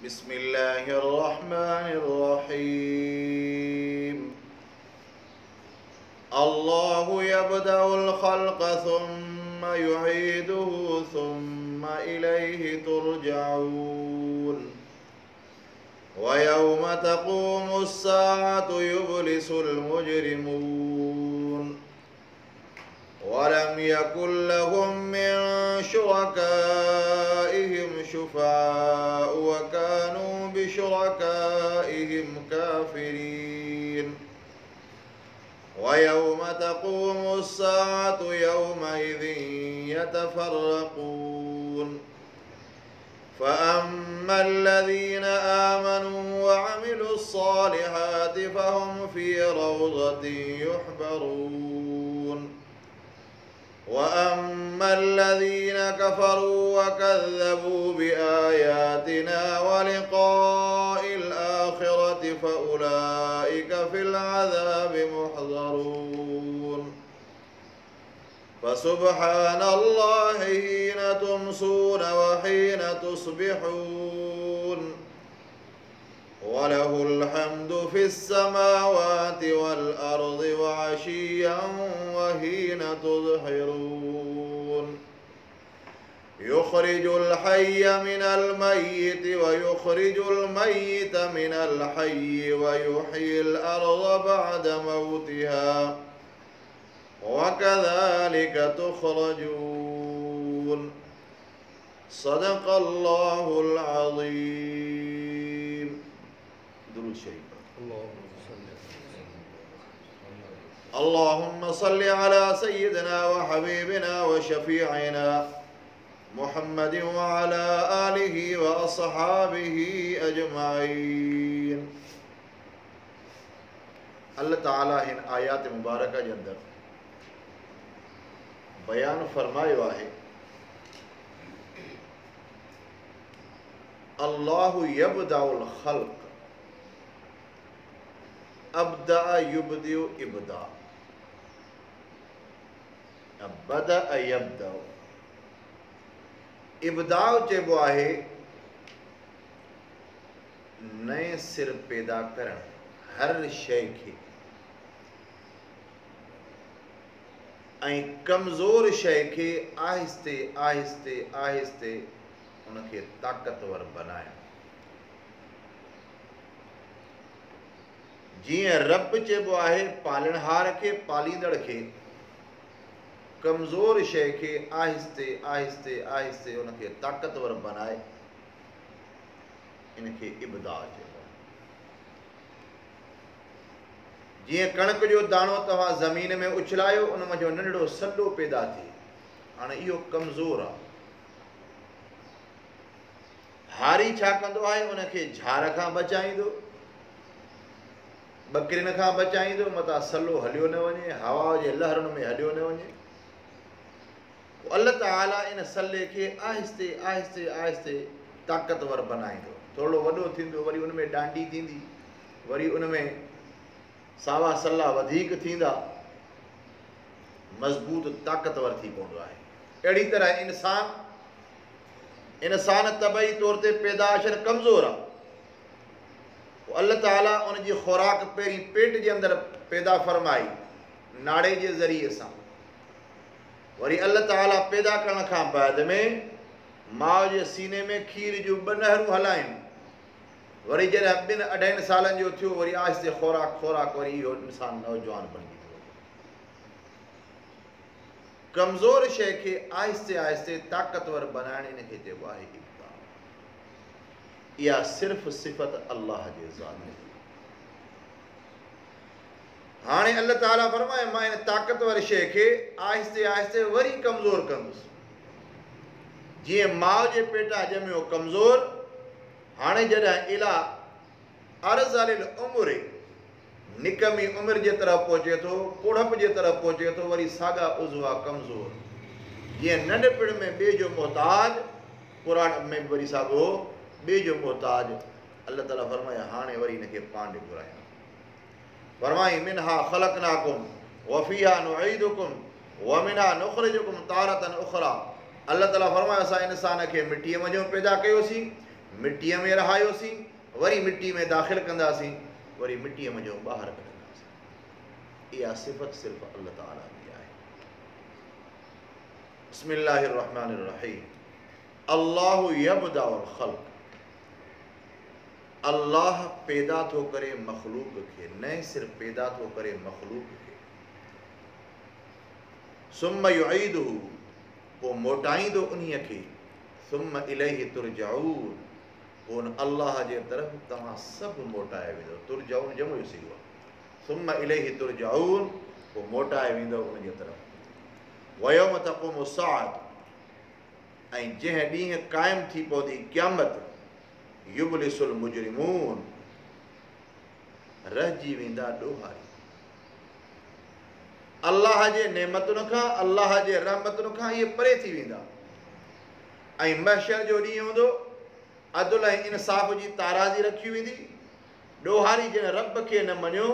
बिस्मिल्लाहिर्रहमानिर्रहीम। अल्लाहु यब्दउल खल्क़ सुम्मा युईदुहु सुम्मा इलैहि तुरजऊन। व यौम तक़ूमुस्साअतु युब्लिसुल मुजरिमून। वलम यकुल लहुम मिन शुरकाइहिम शुफ़ाअ व कानू बिशुरकाइहिम काफ़िरीन। व यौम तक़ूमुस्साअतु यौमइज़िन यतफ़र्रक़ून। फ़अम्मल्लज़ीन आमनू व अमिलुस्सालिहाति फ़हुम फ़ी रौज़तिन युहबरून। वअम्मल्लज़ीन कफ़रू वकज़्ज़बू बिआयातिना वलिक़ाइल आखिरति फ़उलाइक फ़िल अज़ाबि मुहज़रून। फसुब्हानल्लाहि हीन तुमसून व हीन तुस्बिहून। वलहुल हम्दु फिस्समावाति वल अर्ज़ि व अशिय्यन व हीन तुज़हिरून। युख़रिजुल हय्य मिनल मय्यिति व युख़रिजुल मय्यित मिनल हय्यि व युह्यिल अर्ज़ बअद मौतिहा व कज़ालिक तुख़रजून। सदक़ल्लाहुल अज़ीम। दुरूद शरीफ। अल्लाहुम्मा सल्लि अला सय्यिदिना व हबीबिना व शफ़ीइना मुहम्मदिन व अला आलिहि व अस्हाबिहि अजमाइन। अल्लाह ताला हिन आयात मुबारक जे अंदर बयान फरमायो आहे अल्लाहु यब्दउल खल्क़ अब्दा युब्दिउ इब्दा। बदा यब्दा इब्दाउ चइबो आहे नए सिर पैदा करण हर शइ खे ऐं कमज़ोर शइ खे आहिस्ते आहिस्ते आहिस्ते उनखे ताक़तवर बनाइण। जीअं रब चइबो आहे पालणहार खे पालींदड़ खे कमज़ोर शइ खे आहिस्ते आहिस्ते आहिस्ते उनखे ताक़तवर बनाए इनखे इब्दा चइबो आहे। जीअं कणक जो दाणो तव्हां ज़मीन में उछलायो उन मां जो नंढड़ो सॾो पैदा थिए, हाणे इहो कमज़ोर आहे। हारी छा कंदो आहे उनखे झार खां बचाईंदो, ॿकिरियुनि खां बचाईंदो, मथां सलो हलियो न वञे, हवा जे लहरुनि में हलियो न वञे। अल्लाह ताला इन सले खे आहिस्ते आहिस्ते आहिस्ते ताक़तवर बनाईंदो। थोरो वॾो थींदो, वरी उन में डांडी थींदी, वरी उन में सावा सला वधीक थींदा, मज़बूत ताक़तवर थी पवंदो आहे। अहिड़ी तरह इंसान तबई तौर ते पैदाशर कमज़ोर आहे। अल्लाह ताला उन जी ख़ुराक पहिरीं पेट जे अंदरि पैदा फरमाई नाड़े जे ज़रिए सां, वरी अल्लाह ताला पैदा करण खां बाद में माउ जे सीने में खीर जूं 2 नहरूं हलायूं, वरी जॾहिं 2-2.5 सालनि जो थियो वरी आहिस्ते ख़ुराक वरी इहो इंसान नौजवान बणिजी वियो। कमज़ोर शइ खे आहिस्ते आहिस्ते ताक़तवर बनाइण इनखे चइबो आहे इब्दा। इहा सिर्फ़ सिफ़त अल्लाह जे ज़ात जी। हाणे अल्लाह ताला फरमाए मां इन ताक़तवर शइ खे आहिस्ते आहिस्ते वरी कमज़ोर कंदुसि। जीअं माउ जे पेटां ॼमियो कमज़ोर, हाणे जॾहिं इला अर्ज़लिल उमिरि निकमी उमिरि जे तरफ़ पहुचे थो, पुढ़प जे तरफ़ पहुचे थो, वरी साॻा उज़वा कमज़ोर। जीअं नंढपिण में ॿिए जो मोहताज, क़ुरान में वरी साॻियो ॿिए जो मोहताज। अल्लाह ताला फरमाए हाणे वरी हिनखे पाण ॾे घुरायां। फरमाई मिनहा ख़लक़नाकुम व फ़ीहा नुईदुकुम व मिनहा नुख़रिजुकुम तारतन उख़रा। अल्लाह ताला फरमायो असां इंसान खे मिटीअ मञो पैदा कयोसीं, मिट्टीअ में रहायोसीं, वरी मिट्टी में दाख़िल कंदासीं, वरी मिट्टीअ में जो ॿाहिरि कढंदासीं। इहा सिफ़त सिर्फ़ु अल्लाह ताला जी आहे। बिस्मिल्लाहिर रहमानिर रहीम। अल्लाहु यब्दउल ख़ल्क़, अल्लाह पैदा थो करे मख़लूक़ खे, न सिर्फ़ पैदा थो करे मख़लूक़ खे, सुम्म युईदुहु, पोइ मोटाईंदो उन्हीअ खे, सुम्म इलैहि तुरजाऊन, पोइ उन अल्लाह जे तरफ़ तव्हां सभु मोटाए वेंदो। तुरजाऊन जमो जो सिगो आहे, सुम्म इलैहि तुरजाऊन, पोइ मोटाए वेंदो उन जे तरफ़। वयौम तक़ूमु साअत, ऐं जंहिं ॾींहुं क़ाइमु थी पवंदी क़यामत, युबलिसुल मुजरिमून, रहिजी वेंदा ॾोहारी। अल्लाह जे नेमतुनि खां, अल्लाह जे रहमतुनि खां इहे परे थी वेंदा। ऐं महशर जो ॾींहुं हूंदो, अदल ऐं इंसाफ़ जी ताराज़ी रखी वेंदी। ॾोहारी जिन रब खे न मञियो,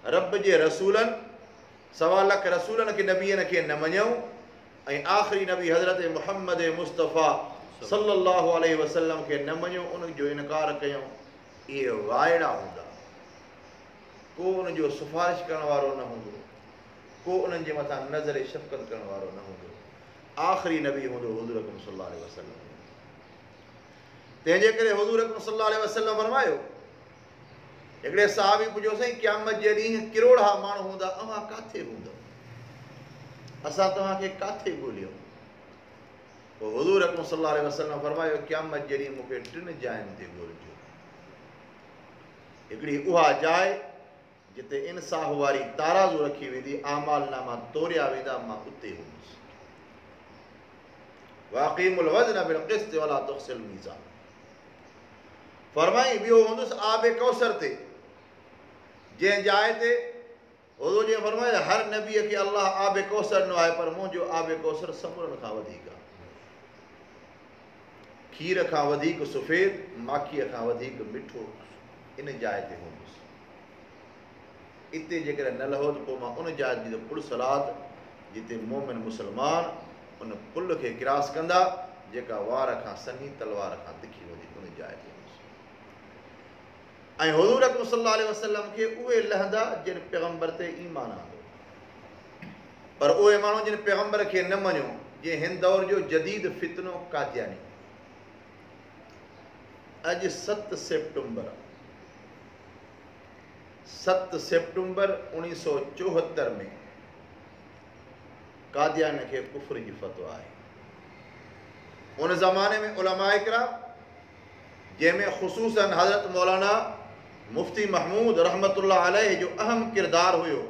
रब जे रसूलनि, 1.25 लख रसूलनि खे, नबीअनि खे न मञियो, ऐं आख़िरी नबी हज़रत मुहम्मद मुस्तफ़ा सल्लल्लाहु अलैहि वसल्लम खे न मञियो, उनजो इनकार कयूं, इहे वाइड़ा हूंदा। को उनजो सिफारिश करण वारो न हूंदो, को उन्हनि जे मथां नज़र शफ़क़त करण वारो न हूंदो। आख़िरी नबी हूंदो हुज़ूर अकरम सल्लल्लाहु अलैहि वसल्लम। तंहिंजे करे हुज़ूर अकरम सल्लल्लाहु अलैहि वसल्लम फरमायो, हिकिड़े सहाबी पुछियो, साईं क़यामत जे ॾींहुं किरोड़ा माण्हू हूंदा, अव्हां किथे हूंदव, असां तव्हांखे किथे ॻोल्हियूं? पोइ हुज़ूर अकरम सल्लल्लाहु अलैहि वसल्लम फरमायो, क़यामत जे ॾींहुं मूंखे 3 जायुनि ते ॻोल्हिजो। हिकिड़ी उहा जाइ जिते इंसाफ़ वारी ताराज़ू रखी वेंदी, आमाल नामा तोड़िया वेंदा, मां उते हूंदुसि। वाक़ीमुल वज़्न बिल क़िस्त वला तुख़्सिल मीज़ान। फरमाई ॿियो हूंदुसि आबे कौसर ते, जंहिं जाइ ते हुज़ूर जी फरमाया, हर नबीअ खे अल्लाह आबे कौसर ॾिनो आहे, पर मुंहिंजो आबे कौसर समुरनि खां वधीक आहे। खीर खां वधीक सफ़ेद, माखीअ खां वधीक मिठो, इन जाइ ते हूंदुसि। इते जेकर न लहो त पोइ मां उन जाइ जी पुरसलाद, जिते मोमिन मुसलमान उन पुल खे क्रॉस कंदा, जेका वार खां सनी, तलवार खां तिखी हूंदी, उन जाइ ते हूंदुसि। ऐं हुज़ूर अकरम सल्लल्लाहु अलैहि वसल्लम खे उहे लहंदा जिन पैगंबर ते ईमान आंदो, पर उहे माण्हू जिन पैगंबर खे न मञियो, जीअं हिन दौर जो जदीद फितनो कादियानी। अॼु 7 सेप्टेम्बर 1974 में कादियान खे कुफ्र जी फतवा आहे। उन ज़माने में उलमा इकराम, जंहिंमें ख़ुसूसन हज़रत मौलाना मुफ्ती महमूद रहमतुल्लाह अलैहि जो अहम किरदारु हुयो,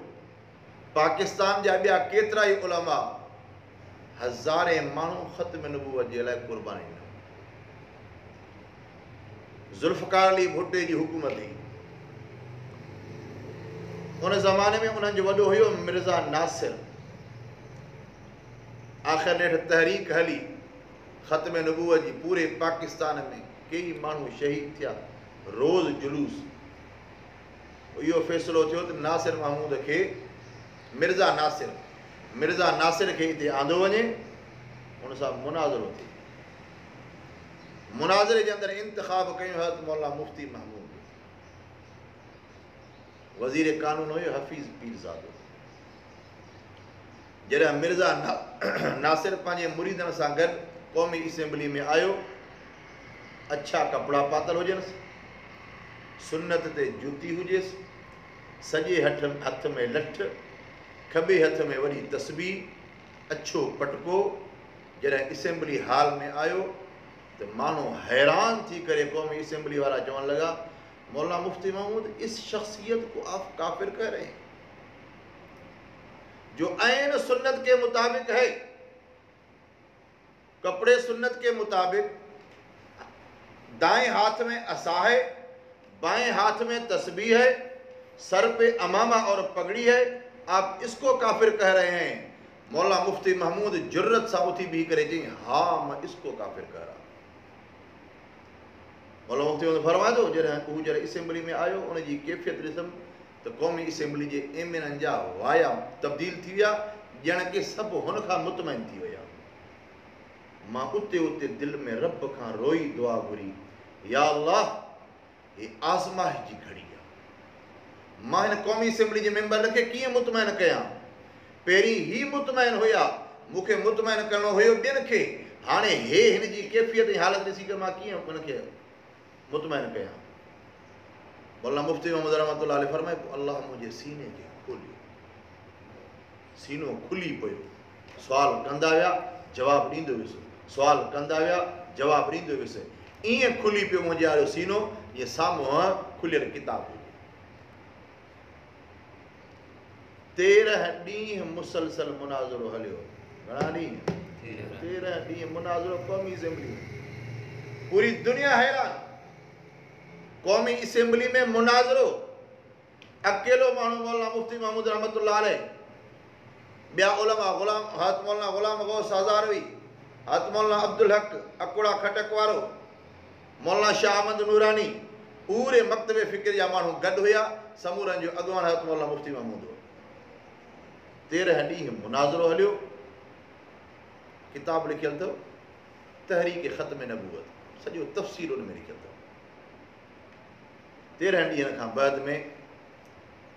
पाकिस्तान जा ॿिया केतिरा ई उलमा, हज़ारे माण्हू ख़त्म नबूवत जे लाइ क़ुर्बानी ॾिनो। ज़ुल्फ़कार अली भुट्टे जी हुकूमत हुई। उन ज़माने में उन्हनि जो वॾो हुयो मिर्ज़ा नासिर। आख़िर नेठि तहरीक हली, ख़त्म नबूवत जी पूरे पाकिस्तान में कई माण्हू शहीद थिया, रोज़ जुलूस। इहो फ़ैसिलो थियो त नासिर महमूद खे, मिर्ज़ा नासिर खे हिते आंदो वञे, उन सां मुनाज़रो थिए। मुनाज़रे जे अंदरि इंतिख़ाब कयूं हज़रत मौलाना मुफ्ती महमूद, वज़ीर कानून हुयो हफ़ीज़ पीरज़ादो। जॾहिं मिर्ज़ा नासिर पंहिंजे मुरीदनि सां गॾु क़ौमी असेंबली में आयो, अच्छा कपिड़ा पातल हुजनिसि, सुन्नत ते जूती हुजेसि, सॼे हथ में लठ, खॿे हथ में वॾी तस्बीह, अछो पटको। जॾहिं असेंबली हॉल में आयो त माण्हू हैरान थी करे क़ौमी असेंबली वारा चवण लॻा, मौलाना मुफ्ती महमूद, इस शख्सियत को आप काफिर कह रहे हैं, जो ऐन सुन्नत के मुताबिक है, कपड़े सुन्नत के मुताबिक, दाएं हाथ में असा है, बाएं हाथ में तस्बीह है, सर पे अमामा और पगड़ी है, आप इसको काफिर कह रहे हैं। मौलाना मुफ्ती महमूद जुर्रत सां उथी बीह करे चई, हाँ मैं इसको काफिर कह रहा। मौलाना मुफ्ती फरमाए थो, जॾहिं असेंबली में आयो, उनजी कैफ़ियत ॾिसम त क़ौमी असेंबली जे एमएननि जा वाया तब्दील थी विया, ॼण के सभु हुन खां मुतमइन थी विया। मां उते दिलि में रब खां रोई दुआ घुरी, या अल्लाह ये आज़माइश जी घड़ी आहे, मां हिन क़ौमी असेंबली जे मेंबर खे कीअं मुतमइन कयां। पहिरीं ही मुतमइन हुया, मूंखे मुतमइन करणो हुयो ॿियनि खे, हाणे हे हिन जी कैफ़ियत जी हालत ॾिसी करे मां कीअं उनखे मुतमइन कयां। मौलाना मुफ्ती मोहम्मद रहमतुल्लाह अलैह फरमाए, अल्लाह मुंहिंजे सीने खे खोलियो, सीनो खुली पियो, सुवाल कंदा विया जवाबु ॾींदो वियुसि, सुवाल कंदा विया जवाबु ॾींदो वियुसि, ईअं खुली पियो मुंहिंजे वारो सीनो जीअं साम्हूं खुलियल किताब हुजे। 13 ॾींहं मुसलसल मुनाज़रो हलियो। घणा ॾींहं? 13 ॾींहं मुनाज़रो क़ौमी असेंबली में। पूरी दुनिया हैरान, क़ौमी असेंबली में मुनाज़रो, अकेलो माण्हू मौलाना मुफ्ती महमूद रहमतुल्लाह अलैह, ॿिया उलमा गुलाम हज़रत मौलाना गुलाम गौस हज़ारवी, हज़रत मौलाना अब्दुल हक अकुड़ा खटक वारो, मौलाना शाह अहमद नूरानी, पूरे मकतबे फ़िक्र जा माण्हू गॾु हुया। समूरनि जो अॻवान हज़रत मौलाना मुफ्ती महमूद हो। 13 ॾींहं मुनाज़रो हलियो। किताब लिखियल अथव तहरीक ख़त्म नबूवत, सॼो तफ़सील उन में लिखियल अथव। 13 ॾींहंनि खां बाद में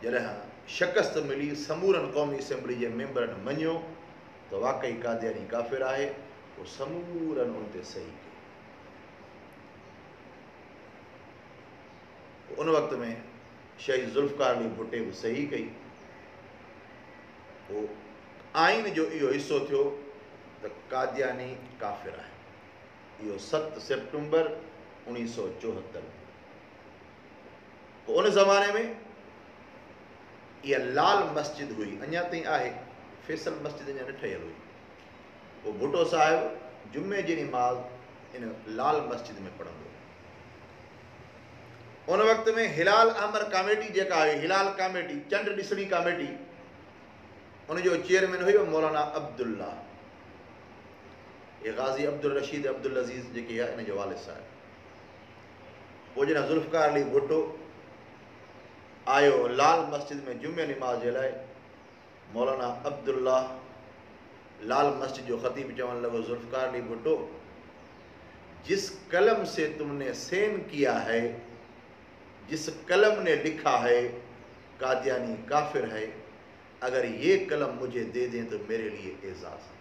जॾहिं शिकस्त मिली, समूरनि क़ौमी असेंबली जे मेंबरनि मञियो त वाक़ई कादियानी काफ़िर आहे, पोइ समूरनि उन ते सही कई। उन वक़्त में शहीद ज़ुल्फ़कार अली भुट्टे बि सही कई। पोइ आइन जो इहो हिसो थियो त कादियानी काफ़िर आहे। इहो 7 सेप्टेम्बर 1974। पोइ उन ज़माने में इहा लाल मस्जिद हुई, अञा ताईं आहे, फैसल मस्जिद अञा न ठहियल हुई। पोइ भुट्टो साहिबु जुमे जी नमाज़ इन लाल मस्जिद में पढ़ंदो। उन वक़्त में हिलाल अहमद कमेटी जेका हुई, हिलाल कमेटी, चंड ॾिसणी कमेटी, उनजो चेयरमैन हुयो मौलाना अब्दुल्ला, ये गाज़ी अब्दुल रशीद अब्दुल अज़ीज़ जेके आहे इन जो वालिद साहिब। पोइ जॾहिं ज़ुल्फ़कार अली भुट्टो आयो लाल मस्जिद में जुमे नमाज़ जे लाइ, मौलाना अब्दुल्ला लाल मस्जिद जो ख़तीब चवण लॻो, ज़ुल्फ़कार अली भुट्टो, जिस कलम से तुमने सेन किया है, जिस कलम ने लिखा है कादियानी काफिर है, अगर ये कलम मुझे दे दें तो मेरे लिए एजाज़ है।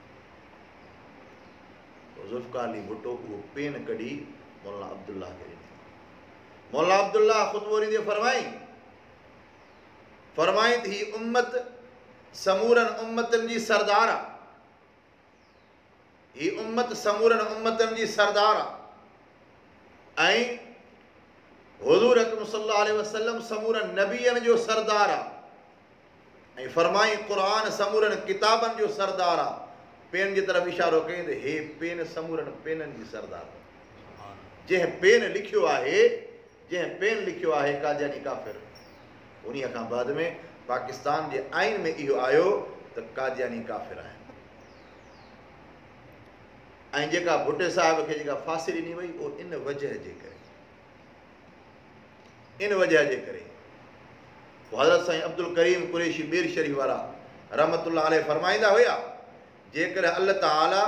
तो ज़ुल्फ़कार अली भुट्टो वो पेन कढी मौलाना अब्दुल्ला के ॾिनी। मौलाना अब्दुल्ला ख़ुतबो ॾींदे फरमाई त ही उम्मत समूरनि उम्मतनि जी सरदार आहे, ही उम्मत समूरनि उम्मतनि जी सरदार आहे, ऐं हुज़ूर अकरम सल्लल्लाहु अलैहि वसल्लम समूरनि नबीअनि जो सरदार आहे, ऐं फरमाई क़ुरान समूरनि किताबनि जो सरदार आहे। पेन जी तरफ़ इशारो कई त हे पेन समूरनि पेननि जी सरदार आहे। जंहिं पेन लिखियो आहे कादियानी काफ़िर, उन्हीअ खां बाद में पाकिस्तान जे आइन में इहो आयो त कादियानी काफ़िर आहे। ऐं जेका भुट्टे साहिब खे जेका फांसी ॾिनी वई, उहो इन वजह जे करे हज़रत साईं अब्दुल करीम कुरैशी बेर शरीफ़ वारा रहमतुल्लाह अलैह फरमाईंदा हुया, जेकर अल्लाह ताला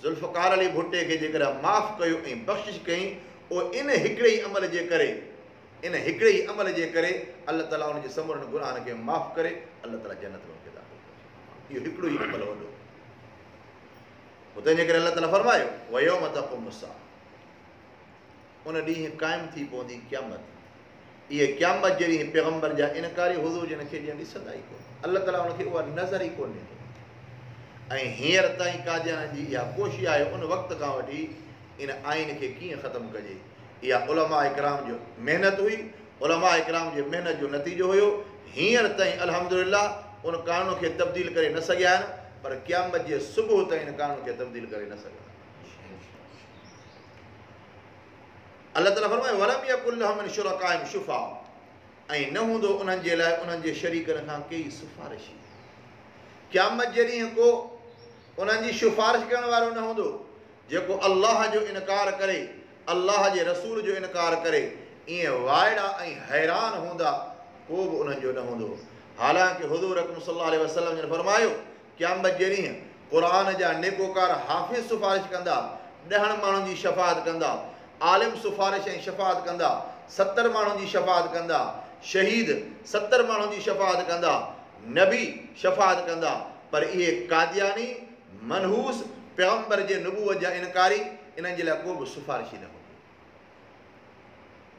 ज़ुल्फ़कार अली भुट्टे खे जेकर माफ़ कयो ऐं बख़्शिश कई, उहो इन हिकिड़े ई अमल जे करे अल्लाह ताला उनजे समूरनि गुनाहनि खे माफ़ करे अल्लाह ताला जन्नत में उनखे दाख़िल करे। इहो हिकिड़ो ई अमल वॾो। तंहिंजे करे अल्लाह ताला फरमायो वयौम तक़ूमु अस्साअ, उन ॾींहुं क़ाइमु थी पवंदी क़यामत। इहे क़यामत जे ॾींहुं पैगम्बर जा इनकारी हुज़ूर जिन खे ॼण ॾिसंदा ई कोन, अल्लाह ताला उनखे उहा नज़र ई कोन ॾींदो। ऐं हींअर ताईं कादियान जी इहा कोशिशि आहे उन वक़्त खां वठी इन आइन खे कीअं ख़तमु कजे। इहा उलमा इकराम जो महिनत हुई, उलमा इकराम जे महिनत जो नतीजो हुयो। हींअर ताईं अल्हम्दुलिल्लाह उन कानून खे तब्दील करे न सघिया आहिनि, पर क़यामत जे सुबुह ताईं इन कानून खे तब्दील करे न सघिया। अल्लाह ताला फरमाए वलम यकुल लहुम मिन शुरकाइहिम शुफा, ऐं न हूंदो उन्हनि जे लाइ उन्हनि जे शरीकनि खां कई सिफारिशी। क़यामत जे ॾींहुं को उन्हनि जी सिफारिश करण वारो न हूंदो जेको अल्लाह जो इनकार करे, अल्लाह जे रसूल जो इनकार करे। ईअं वाइड़ा ऐं हैरान हूंदा, को बि उन्हनि जो न हूंदो। हालांकि हुज़ूर अकरम सल्लल्लाहु अलैहि वसल्लम जन फरमायो क़यामत जे ॾींहुं क़ुरान जा नेकोकार हाफ़िज़ सिफारिश कंदा, 10 माण्हुनि जी शफ़ाअत कंदा, आलिम सिफारिश ऐं शफ़ाअत कंदा, 70 माण्हुनि जी शफ़ाअत कंदा, शहीद 70 माण्हुनि जी शफ़ाअत कंदा, नबी शफ़ाअत कंदा, पर इहे कादियानी मनहूस पैगंबर जे नबूवत जा इनकारी, इन्हनि जे लाइ को बि सिफारिशी न हूंदी।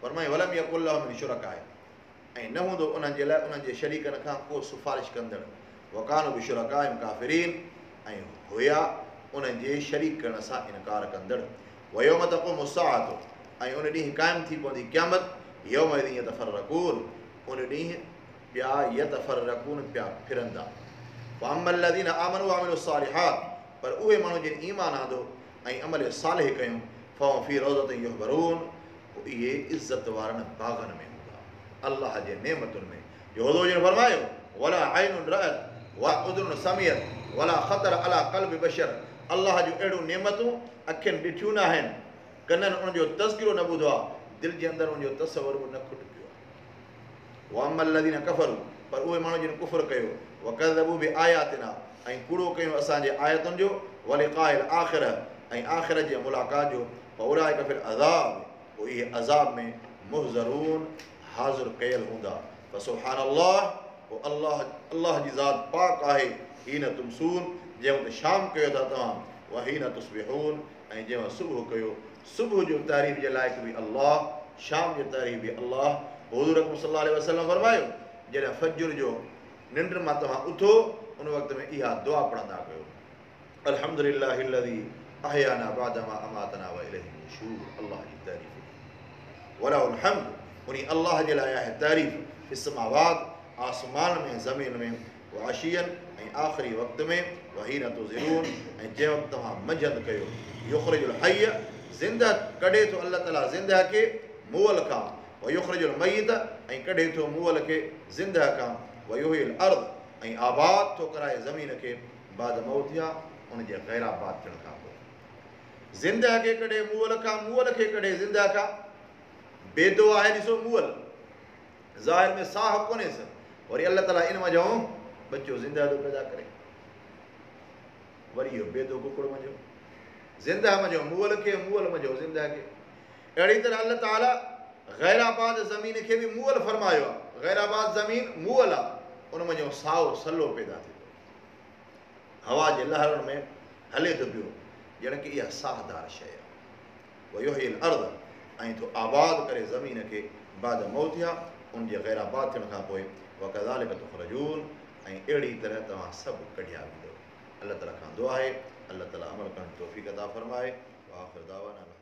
फरमाए वलम यकुल लहुम शुरका, ऐं न हूंदो उन्हनि जे लाइ उन्हनि जे शरीकनि खां को सिफारिश कंदड़। वकानु बिशुरकाइहिम काफ़िरीन, ऐं हुया उन्हनि जे शरीक करण सां इनकार कंदड़। वयौम तक़ूमु अस्साअतु, ऐं उन ॾींहुं क़ाइमु थी पवंदी क़यामत। यौमइज़िन यतफ़र्रक़ून, उन ॾींहुं पिया यतफ़र्रक़ून पिया फिरंदा। फ़अम्मल लज़ीन आमनू वअमिलुस सालिहात, पर उहे माण्हू जिन ईमान आंदो ऐं अमल सालिह कयूं, फ़हुम फ़ी रौज़तिन युहबरून, इहे इज़त वारनि बाग़नि में हूंदा, अल्लाह जे नेमतुनि में। यहूदो जिन फरमायो वला ऐनुन रअत वा उज़ुन समिअत वला ख़तर अला क़ल्बि बशर, अल्लाह जूं अहिड़ियूं नेमतूं अखियुनि ॾिठियूं न आहिनि, कननि उनजो तज़किरो न ॿुधो आहे, दिलि जे अंदरि उनजो तसवुर बि न खुटकियो आहे। वअम्मल लज़ीन कफ़रू, पर उहे माण्हू जिन कुफ़्र कयो, वकज़्ज़बू बिआयातिना, ऐं कूड़ो कयूं असांजे आयतुनि जो, वलिक़ाइल आख़िरह, ऐं आख़िरत जे मुलाक़ात जो, फउलाइका फिल अज़ाब, पोइ इहे अज़ाब में मुहज़रून हाज़िर कयल हूंदा। फसुब्हानल्लाह, पोइ अल्लाह जी ज़ात पाक आहे, हीन तुमसून, जंहिं वक़्तु शाम कयो था तव्हां, व हीन तुस्बिहून, ऐं जंहिं वक़्तु सुबुह कयो। सुबुह जो तारीफ़ जे लाइक़ बि अल्लाह, शाम जे तारीफ़ बि अल्लाह। हुज़ूर अकरम सल्लल्लाहु अलैहि वसल्लम फरमायो, जॾहिं फज्र जो निंड मां तव्हां उथो, उन वक़्त में इहा दुआ पढ़ंदा कयो, अल्हम्दुलिल्लाहिल्लज़ी अहयाना बअदमा अमातना व इलैहि नुशूर। अल्लाह जी तारीफ़, वलहुल हम्द, उन अल्लाह जे लाइ आहे तारीफ़, फिस्समावात, आसमान में ज़मीन में, व अशियन, ऐं आख़िरी वक़्त में, व हीन तुज़िरून, ऐं जंहिं वक़्तु तव्हां मंझंदि कयो। युख़्रिजुल हय्य, ज़िंदह कढे थो अल्लाह ताला ज़िंदह खे मुअल खां, व युख़्रिजुल मय्यित, ऐं कढे थो मुअल खे ज़िंदह खां, व युहयिल अर्द, ऐं आबाद थो कराए ज़मीन खे बाद मौतिहा, उनजे ग़ैराबाद थियण खां पोइ। ज़िंदह खे कढे मुअल खां, मुअल खे कढे ज़िंदह खां। बेदो आहे ॾिसो मुअल, ज़ाहिर में साह कोन्हेसि, वरी अल्लाह ताला इन वजो बच्चो ज़िंदह थो पैदा करे, वरी इहो बेदो कुकड़ मञो, ज़िंदह मञो मुअल खे, मुअल मञो ज़िंदह खे। अहिड़ी तरह अल्लाह ताला ग़ैराबाद ज़मीन खे बि मुअल फरमायो आहे। ग़ैराबाद ज़मीन मुअल आहे, उन मञो साओ सलो पैदा थिए थो, हवा जे लहरनि में हले थो पियो, ॼण की इहा साहदार शइ आहे। वयुहयिल अर्द, ऐं थो आबाद करे ज़मीन खे बाद मौतिहा, उनजे ग़ैराबाद थियण खां पोइ। वकज़ालिक तुख़रजून, ऐं अहिड़ी तरह तव्हां सभु कढिया वेंदो। अल्लाह ताला खां दुआ आहे, अल्लाह ताला अमल करण जी तौफ़ीक़ अता फ़रमाए। व आख़िर दावाना।